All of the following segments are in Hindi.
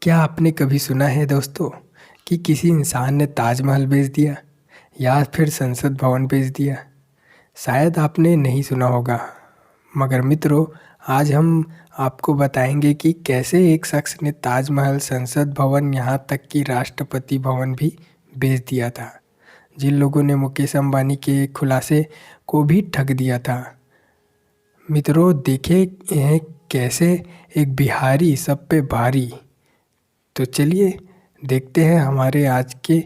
क्या आपने कभी सुना है दोस्तों कि किसी इंसान ने ताजमहल बेच दिया या फिर संसद भवन बेच दिया? शायद आपने नहीं सुना होगा, मगर मित्रों, आज हम आपको बताएंगे कि कैसे एक शख्स ने ताजमहल, संसद भवन, यहाँ तक कि राष्ट्रपति भवन भी बेच दिया था। जिन लोगों ने मुकेश अंबानी के खुलासे को भी ठग दिया था। मित्रों, देखे हैं कैसे एक बिहारी सब पे भारी। तो चलिए देखते हैं हमारे आज के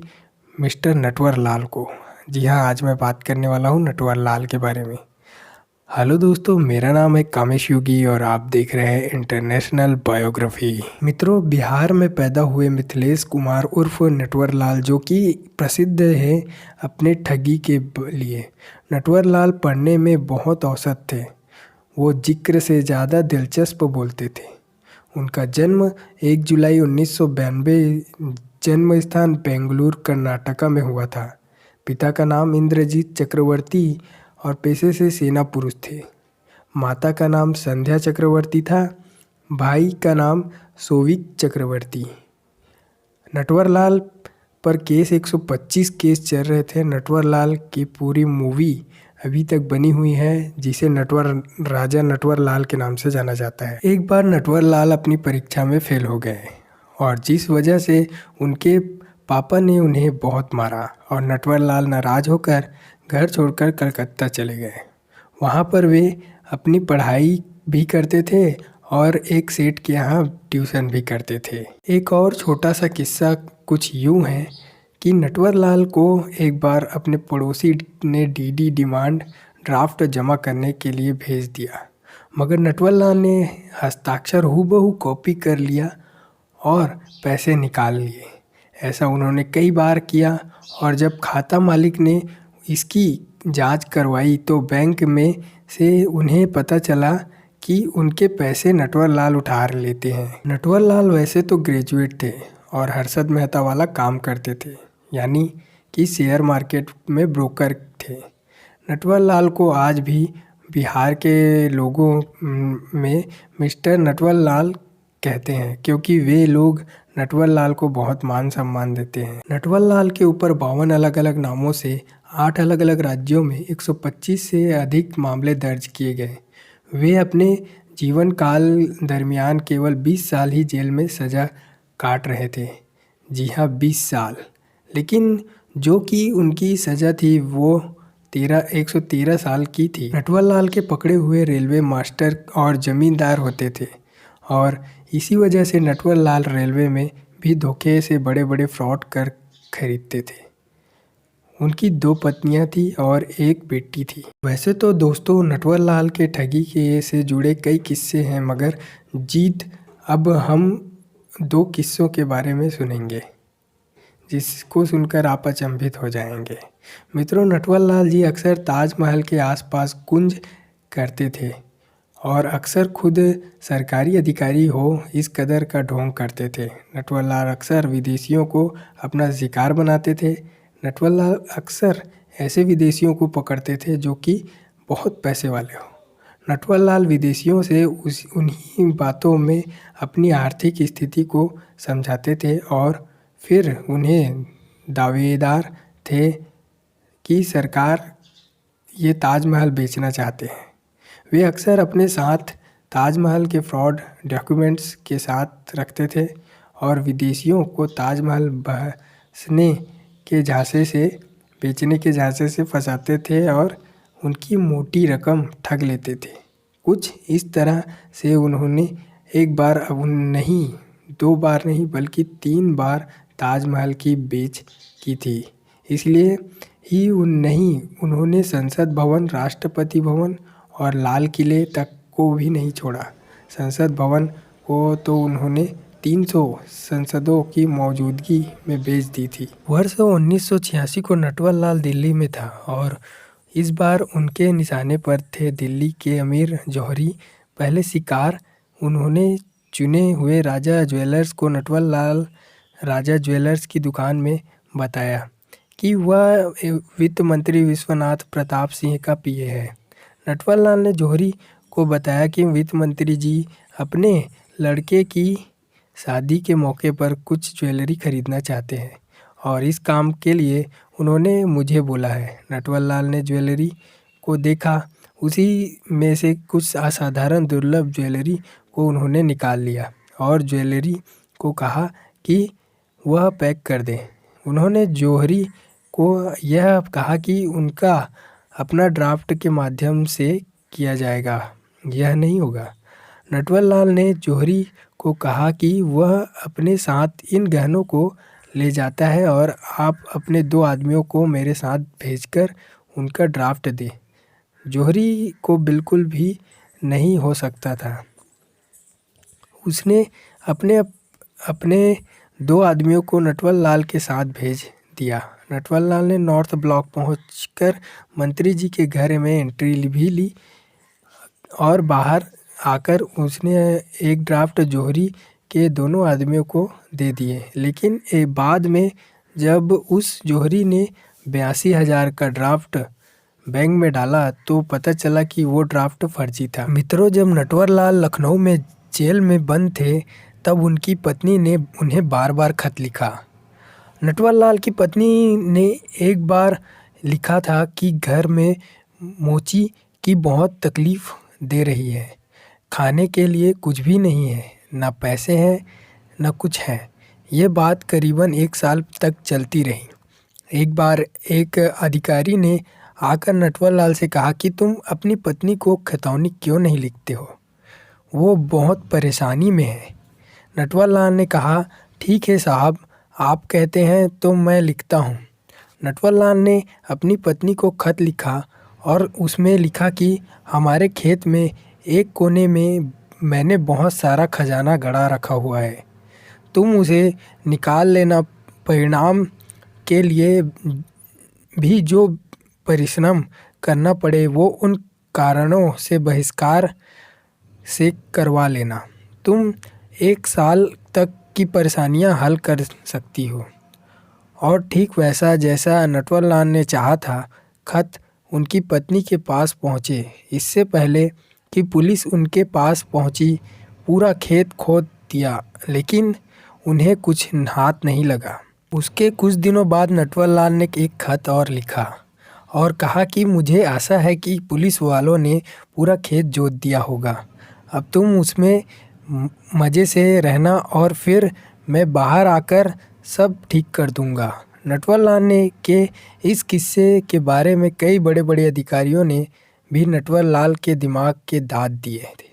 मिस्टर नटवर लाल को। जी हाँ, आज मैं बात करने वाला हूँ नटवर लाल के बारे में। हेलो दोस्तों, मेरा नाम है कामेश योगी और आप देख रहे हैं इंटरनेशनल बायोग्राफी। मित्रों, बिहार में पैदा हुए मिथिलेश कुमार उर्फ नटवर लाल, जो कि प्रसिद्ध है अपने ठगी के लिए। नटवर लाल पढ़ने में बहुत औसत थे। वो जिक्र से ज़्यादा दिलचस्प बोलते थे। उनका जन्म 1 जुलाई 1992 जन्म स्थान बेंगलुरु कर्नाटका में हुआ था। पिता का नाम इंद्रजीत चक्रवर्ती और पेशे से सेना पुरुष थे। माता का नाम संध्या चक्रवर्ती था। भाई का नाम सोविक चक्रवर्ती। नटवर लाल पर केस 125 केस चल रहे थे। नटवर लाल की पूरी मूवी अभी तक बनी हुई है, जिसे राजा नटवर लाल के नाम से जाना जाता है। एक बार नटवर लाल अपनी परीक्षा में फेल हो गए और जिस वजह से उनके पापा ने उन्हें बहुत मारा और नटवर लाल नाराज होकर घर छोड़कर कलकत्ता चले गए। वहाँ पर वे अपनी पढ़ाई भी करते थे और एक सेठ के यहाँ ट्यूशन भी करते थे। एक और छोटा सा किस्सा कुछ यूँ है कि नटवर लाल को एक बार अपने पड़ोसी ने डीडी डिमांड ड्राफ्ट जमा करने के लिए भेज दिया, मगर नटवर लाल ने हस्ताक्षर हूबहू कॉपी कर लिया और पैसे निकाल लिए। ऐसा उन्होंने कई बार किया और जब खाता मालिक ने इसकी जांच करवाई तो बैंक में से उन्हें पता चला कि उनके पैसे नटवर लाल उठा लेते हैं। नटवर लाल वैसे तो ग्रेजुएट थे और हर्षद मेहता वाला काम करते थे, यानी कि शेयर मार्केट में ब्रोकर थे। नटवर लाल को आज भी बिहार के लोगों में मिस्टर नटवर लाल कहते हैं, क्योंकि वे लोग नटवर लाल को बहुत मान सम्मान देते हैं। नटवर लाल के ऊपर 52 अलग अलग नामों से 8 अलग अलग राज्यों में 125 से अधिक मामले दर्ज किए गए। वे अपने जीवन काल दरमियान केवल 20 साल ही जेल में सज़ा काट रहे थे। जी हाँ, 20 साल। लेकिन जो कि उनकी सज़ा थी वो 113 साल की थी। नटवर लाल के पकड़े हुए रेलवे मास्टर और ज़मींदार होते थे और इसी वजह से नटवर लाल रेलवे में भी धोखे से बड़े बड़े फ्रॉड कर खरीदते थे। उनकी 2 पत्नियां थी और एक बेटी थी। वैसे तो दोस्तों, नटवर लाल के ठगी के से जुड़े कई किस्से हैं, मगर अब हम 2 किस्सों के बारे में सुनेंगे जिसको सुनकर आप अचंभित हो जाएंगे। मित्रों, नटवर लाल जी अक्सर ताजमहल के आसपास कुंज करते थे और अक्सर खुद सरकारी अधिकारी हो इस कदर का ढोंग करते थे। नटवर लाल अक्सर विदेशियों को अपना शिकार बनाते थे। नटवर लाल अक्सर ऐसे विदेशियों को पकड़ते थे जो कि बहुत पैसे वाले हो। नटवर लाल विदेशियों से उन्हीं बातों में अपनी आर्थिक स्थिति को समझाते थे और फिर उन्हें दावेदार थे कि सरकार ये ताजमहल बेचना चाहते हैं। वे अक्सर अपने साथ ताजमहल के फ्रॉड डॉक्यूमेंट्स के साथ रखते थे और विदेशियों को ताजमहल बेचने के झांसे से फंसाते थे और उनकी मोटी रकम ठग लेते थे। कुछ इस तरह से उन्होंने एक बार नहीं, 2 बार नहीं बल्कि 3 बार ताजमहल की बेच की थी। इसलिए ही उन्होंने संसद भवन, राष्ट्रपति भवन और लाल किले तक को भी नहीं छोड़ा। संसद भवन को तो उन्होंने 300 संसदों की मौजूदगी में बेच दी थी। वर्ष 1986 को नटवर लाल दिल्ली में था और इस बार उनके निशाने पर थे दिल्ली के अमीर जौहरी। पहले शिकार उन्होंने चुने हुए राजा ज्वेलर्स को नटवर लाल राजा ज्वेलर्स की दुकान में बताया कि वह वित्त मंत्री विश्वनाथ प्रताप सिंह का पीए है। नटवर लाल ने जौहरी को बताया कि वित्त मंत्री जी अपने लड़के की शादी के मौके पर कुछ ज्वेलरी खरीदना चाहते हैं और इस काम के लिए उन्होंने मुझे बोला है। नटवर लाल ने ज्वेलरी को देखा, उसी में से कुछ असाधारण दुर्लभ ज्वेलरी को उन्होंने निकाल लिया और ज्वेलरी को कहा कि वह पैक कर दें। उन्होंने जौहरी को यह कहा कि उनका अपना ड्राफ्ट के माध्यम से किया जाएगा, यह नहीं होगा। नटवर लाल ने जौहरी को कहा कि वह अपने साथ इन गहनों को ले जाता है और आप अपने 2 आदमियों को मेरे साथ भेजकर उनका ड्राफ्ट दें। जौहरी को बिल्कुल भी नहीं हो सकता था। उसने अपने 2 आदमियों को नटवर लाल के साथ भेज दिया। नटवर लाल ने नॉर्थ ब्लॉक पहुंचकर मंत्री जी के घर में एंट्री भी ली और बाहर आकर उसने एक ड्राफ्ट जौहरी के दोनों आदमियों को दे दिए। लेकिन बाद में जब उस जौहरी ने 82,000 का ड्राफ्ट बैंक में डाला तो पता चला कि वो ड्राफ्ट फर्जी था। मित्रों, जब नटवर लाल लखनऊ में जेल में बंद थे तब उनकी पत्नी ने उन्हें बार बार खत लिखा। नटवर लाल की पत्नी ने एक बार लिखा था कि घर में मोची की बहुत तकलीफ़ दे रही है, खाने के लिए कुछ भी नहीं है, ना पैसे हैं न कुछ है। ये बात करीबन 1 साल तक चलती रही। एक बार एक अधिकारी ने आकर नटवर लाल से कहा कि तुम अपनी पत्नी को खतौनी क्यों नहीं लिखते हो, वो बहुत परेशानी में है। नटवर लाल ने कहा, ठीक है साहब, आप कहते हैं तो मैं लिखता हूँ। नटवर लाल ने अपनी पत्नी को खत लिखा और उसमें लिखा कि हमारे खेत में एक कोने में मैंने बहुत सारा खजाना गड़ा रखा हुआ है, तुम उसे निकाल लेना। परिणाम के लिए भी जो परिश्रम करना पड़े वो उन कारणों से बहिष्कार से करवा लेना। तुम 1 साल तक की परेशानियां हल कर सकती हो। और ठीक वैसा जैसा नटवर लाल ने चाहा था, खत उनकी पत्नी के पास पहुँचे। इससे पहले कि पुलिस उनके पास पहुंची, पूरा खेत खोद दिया, लेकिन उन्हें कुछ हाथ नहीं लगा। उसके कुछ दिनों बाद नटवर लाल ने एक खत और लिखा और कहा कि मुझे आशा है कि पुलिस वालों ने पूरा खेत जोत दिया होगा, अब तुम उसमें मज़े से रहना और फिर मैं बाहर आकर सब ठीक कर दूंगा। नटवर लाल ने के इस किस्से के बारे में कई बड़े बड़े अधिकारियों ने भी नटवर लाल के दिमाग के दाद दिए थे।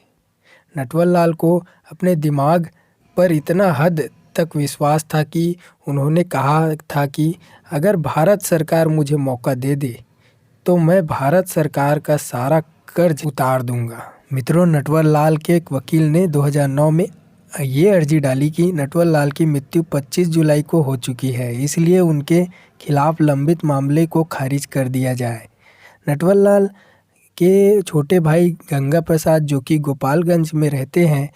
नटवर लाल को अपने दिमाग पर इतना हद तक विश्वास था कि उन्होंने कहा था कि अगर भारत सरकार मुझे मौका दे दे तो मैं भारत सरकार का सारा कर्ज उतार दूंगा। मित्रों, नटवर लाल के एक वकील ने 2009 में ये अर्जी डाली कि नटवर लाल की मृत्यु 25 जुलाई को हो चुकी है, इसलिए उनके खिलाफ लंबित मामले को खारिज कर दिया जाए। नटवर लाल के छोटे भाई गंगा प्रसाद, जो कि गोपालगंज में रहते हैं,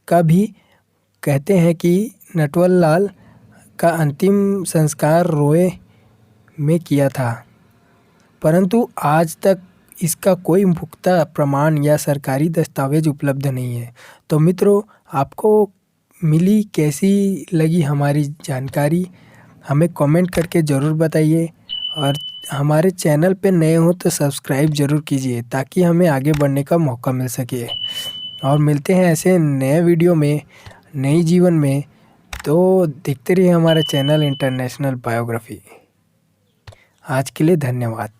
का भी कहते हैं कि नटवर लाल का अंतिम संस्कार रोए में किया था, परंतु आज तक इसका कोई पुख्ता प्रमाण या सरकारी दस्तावेज उपलब्ध नहीं है। तो मित्रों, आपको मिली कैसी लगी हमारी जानकारी, हमें कमेंट करके ज़रूर बताइए और हमारे चैनल पे नए हो तो सब्सक्राइब ज़रूर कीजिए ताकि हमें आगे बढ़ने का मौका मिल सके। और मिलते हैं ऐसे नए वीडियो में, नई जीवन में। तो देखते रहिए हमारा चैनल इंटरनेशनल बायोग्राफी। आज के लिए धन्यवाद।